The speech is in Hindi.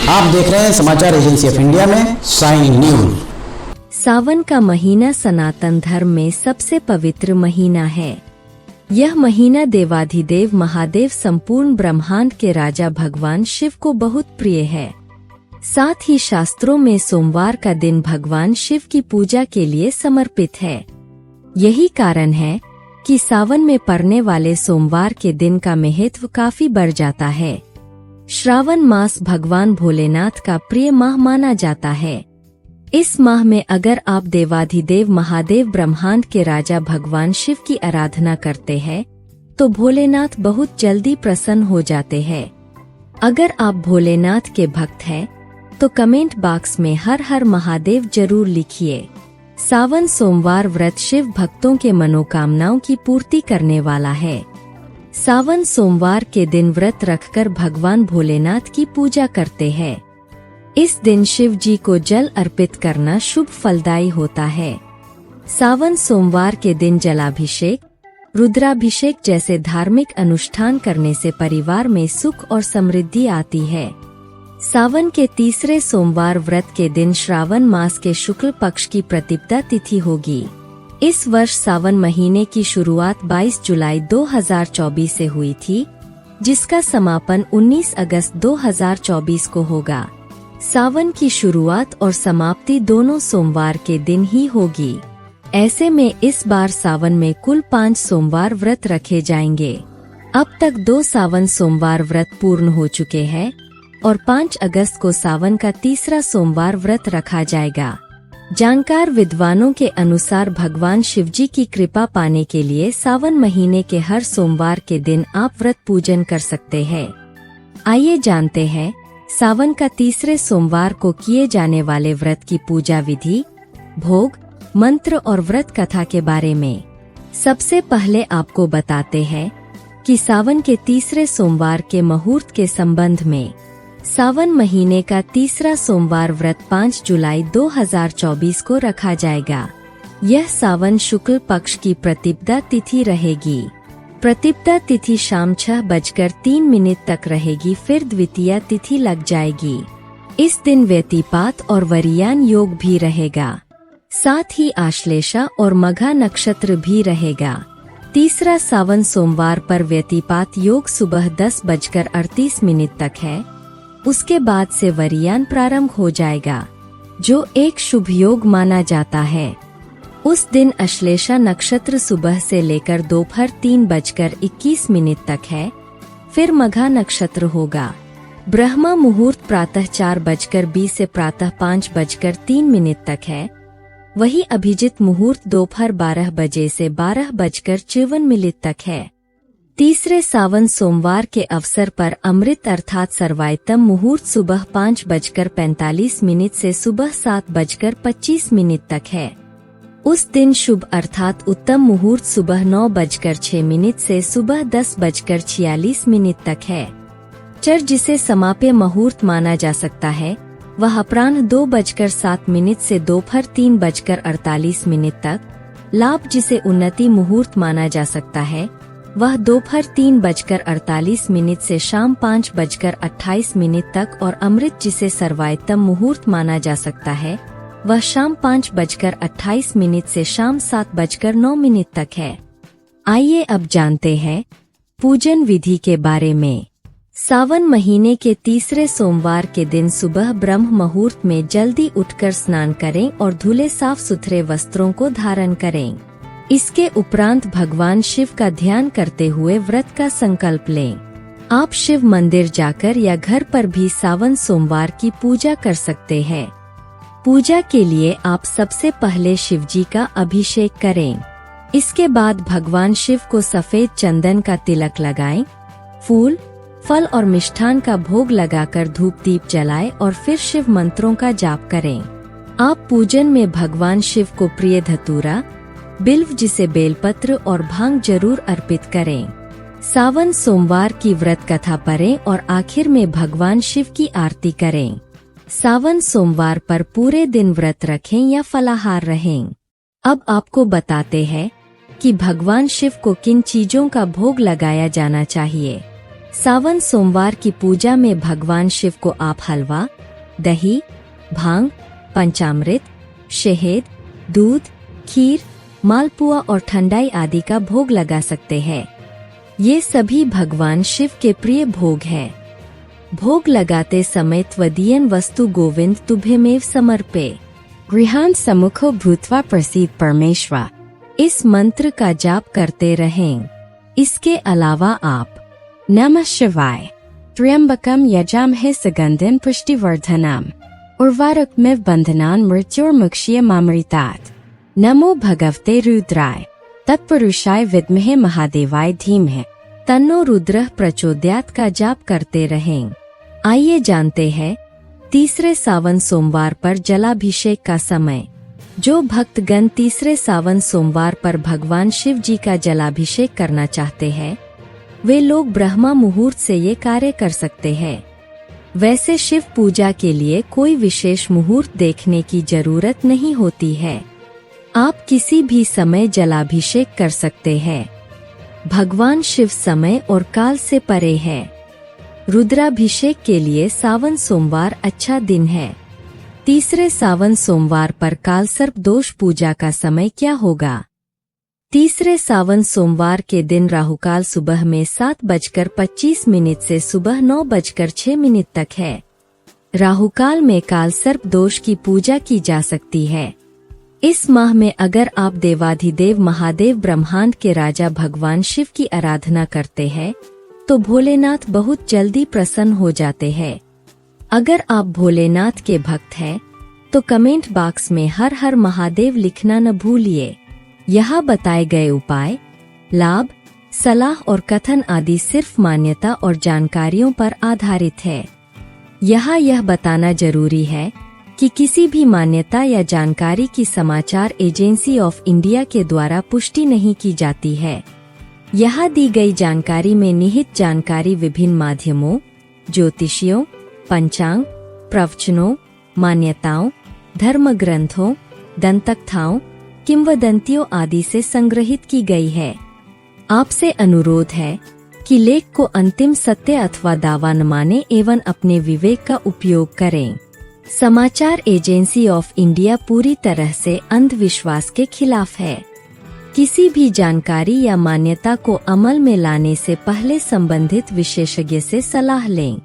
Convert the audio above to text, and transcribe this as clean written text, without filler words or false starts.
आप देख रहे हैं समाचार एजेंसी ऑफ इंडिया में साइन न्यूज। सावन का महीना सनातन धर्म में सबसे पवित्र महीना है। यह महीना देवाधिदेव महादेव संपूर्ण ब्रह्मांड के राजा भगवान शिव को बहुत प्रिय है। साथ ही शास्त्रों में सोमवार का दिन भगवान शिव की पूजा के लिए समर्पित है। यही कारण है कि सावन में पड़ने वाले सोमवार के दिन का महत्व काफी बढ़ जाता है। श्रावण मास भगवान भोलेनाथ का प्रिय माह माना जाता है। इस माह में अगर आप देवाधिदेव महादेव ब्रह्मांड के राजा भगवान शिव की आराधना करते हैं तो भोलेनाथ बहुत जल्दी प्रसन्न हो जाते हैं। अगर आप भोलेनाथ के भक्त हैं तो कमेंट बॉक्स में हर हर महादेव जरूर लिखिए। सावन सोमवार व्रत शिव भक्तों के मनोकामनाओं की पूर्ति करने वाला है। सावन सोमवार के दिन व्रत रखकर भगवान भोलेनाथ की पूजा करते हैं। इस दिन शिव जी को जल अर्पित करना शुभ फलदायी होता है। सावन सोमवार के दिन जलाभिषेक, रुद्राभिषेक जैसे धार्मिक अनुष्ठान करने से परिवार में सुख और समृद्धि आती है। सावन के तीसरे सोमवार व्रत के दिन श्रावण मास के शुक्ल पक्ष की प्रतिपदा तिथि होगी। इस वर्ष सावन महीने की शुरुआत 22 जुलाई 2024 से हुई थी, जिसका समापन 19 अगस्त 2024 को होगा। सावन की शुरुआत और समाप्ति दोनों सोमवार के दिन ही होगी। ऐसे में इस बार सावन में कुल 5 सोमवार व्रत रखे जाएंगे। अब तक 2 सावन सोमवार व्रत पूर्ण हो चुके हैं और 5 अगस्त को सावन का तीसरा सोमवार व्रत रखा जाएगा। जानकार विद्वानों के अनुसार भगवान शिवजी की कृपा पाने के लिए सावन महीने के हर सोमवार के दिन आप व्रत पूजन कर सकते हैं। आइए जानते हैं सावन का तीसरे सोमवार को किए जाने वाले व्रत की पूजा विधि, भोग, मंत्र और व्रत कथा के बारे में। सबसे पहले आपको बताते हैं कि सावन के तीसरे सोमवार के मुहूर्त के संबंध में। सावन महीने का तीसरा सोमवार व्रत 5 जुलाई 2024 को रखा जाएगा। यह सावन शुक्ल पक्ष की प्रतिपदा तिथि रहेगी। प्रतिपदा तिथि शाम 6:03 तक रहेगी, फिर द्वितीया तिथि लग जाएगी। इस दिन व्यतिपात और वरियान योग भी रहेगा। साथ ही आश्लेषा और मघा नक्षत्र भी रहेगा। तीसरा सावन सोमवार पर व्यतिपात योग सुबह 10:38 तक है। उसके बाद से वरियान प्रारंभ हो जाएगा, जो एक शुभ योग माना जाता है। उस दिन अश्लेषा नक्षत्र सुबह से लेकर दोपहर 3:21 तक है, फिर मघा नक्षत्र होगा। ब्रह्मा मुहूर्त प्रातः 4:20 से प्रातः 5:03 तक है। वही अभिजित मुहूर्त दोपहर 12 बजे से 12:54 तक है। तीसरे सावन सोमवार के अवसर पर अमृत अर्थात सर्वायतम मुहूर्त सुबह 5:45 से सुबह 7:25 तक है। उस दिन शुभ अर्थात उत्तम मुहूर्त सुबह 9:06 से सुबह 10:46 तक है। चर जिसे समाप्य मुहूर्त माना जा सकता है वह अपराह्न 2:07 से दोपहर 3:48 तक। लाभ जिसे उन्नति मुहूर्त माना जा सकता है वह दोपहर 3:48 से शाम 5:28 तक और अमृत जिसे सर्वायतम मुहूर्त माना जा सकता है वह शाम 5:28 से शाम 7:09 तक है। आइए अब जानते हैं पूजन विधि के बारे में। सावन महीने के तीसरे सोमवार के दिन सुबह ब्रह्म मुहूर्त में जल्दी उठकर स्नान करें और धुले साफ सुथरे वस्त्रों को धारण करें। इसके उपरांत भगवान शिव का ध्यान करते हुए व्रत का संकल्प लें। आप शिव मंदिर जाकर या घर पर भी सावन सोमवार की पूजा कर सकते हैं। पूजा के लिए आप सबसे पहले शिव जी का अभिषेक करें। इसके बाद भगवान शिव को सफेद चंदन का तिलक लगाएं, फूल, फल और मिष्ठान का भोग लगाकर धूप दीप जलाएं और फिर शिव मंत्रों का जाप करें। आप पूजन में भगवान शिव को प्रिय धतूरा, बिल्व जिसे बेलपत्र और भांग जरूर अर्पित करें। सावन सोमवार की व्रत कथा पढ़ें और आखिर में भगवान शिव की आरती करें। सावन सोमवार पर पूरे दिन व्रत रखें या फलाहार रहें। अब आपको बताते हैं कि भगवान शिव को किन चीजों का भोग लगाया जाना चाहिए। सावन सोमवार की पूजा में भगवान शिव को आप हलवा, दही, भांग, पंचामृत, शहद, दूध, खीर, मालपुआ और ठंडाई आदि का भोग लगा सकते हैं। ये सभी भगवान शिव के प्रिय भोग हैं। भोग लगाते समय त्वदीयन वस्तु गोविंद तुभ्यमेव समर्पे गृहान सम्मुखो भूत्वा प्रसीद परमेश्वर, इस मंत्र का जाप करते रहें। इसके अलावा आप नमः शिवाय, त्र्यंबकम यजामहे सुगंधिम पुष्टिवर्धनम, उर्वारुकमिव बंधनान मृत्युर्मुक्षीयमामृतात्, नमो भगवते रुद्राय, तत्पुरुषाय विद्महे महादेवाय धीमहि, तन्नो रुद्रः प्रचोदयात् का जाप करते रहें। आइए जानते हैं तीसरे सावन सोमवार पर जलाभिषेक का समय। जो भक्तगण तीसरे सावन सोमवार पर भगवान शिव जी का जलाभिषेक करना चाहते हैं, वे लोग ब्रह्मा मुहूर्त से ये कार्य कर सकते हैं। वैसे शिव पूजा के लिए कोई विशेष मुहूर्त देखने की जरूरत नहीं होती है। आप किसी भी समय जलाभिषेक कर सकते हैं। भगवान शिव समय और काल से परे है। रुद्राभिषेक के लिए सावन सोमवार अच्छा दिन है। तीसरे सावन सोमवार पर कालसर्प दोष पूजा का समय क्या होगा? तीसरे सावन सोमवार के दिन राहुकाल सुबह में 7:25 से सुबह 9:06 तक है। राहुकाल में कालसर्प दोष की पूजा की जा सकती है। इस माह में अगर आप देवाधिदेव महादेव ब्रह्मांड के राजा भगवान शिव की आराधना करते हैं तो भोलेनाथ बहुत जल्दी प्रसन्न हो जाते हैं। अगर आप भोलेनाथ के भक्त हैं तो कमेंट बॉक्स में हर हर महादेव लिखना न भूलिए। यहाँ बताए गए उपाय, लाभ, सलाह और कथन आदि सिर्फ मान्यता और जानकारियों पर आधारित है। यहाँ यह बताना जरूरी है कि किसी भी मान्यता या जानकारी की समाचार एजेंसी ऑफ इंडिया के द्वारा पुष्टि नहीं की जाती है। यहाँ दी गई जानकारी में निहित जानकारी विभिन्न माध्यमों, ज्योतिषियों, पंचांग, प्रवचनों, मान्यताओं, धर्म ग्रंथों, दंतकथाओं, किंवदंतियों आदि से संग्रहित की गई है। आपसे अनुरोध है कि लेख को अंतिम सत्य अथवा दावा न माने एवं अपने विवेक का उपयोग करें। समाचार एजेंसी ऑफ इंडिया पूरी तरह से अंधविश्वास के खिलाफ है। किसी भी जानकारी या मान्यता को अमल में लाने से पहले संबंधित विशेषज्ञ से सलाह लें।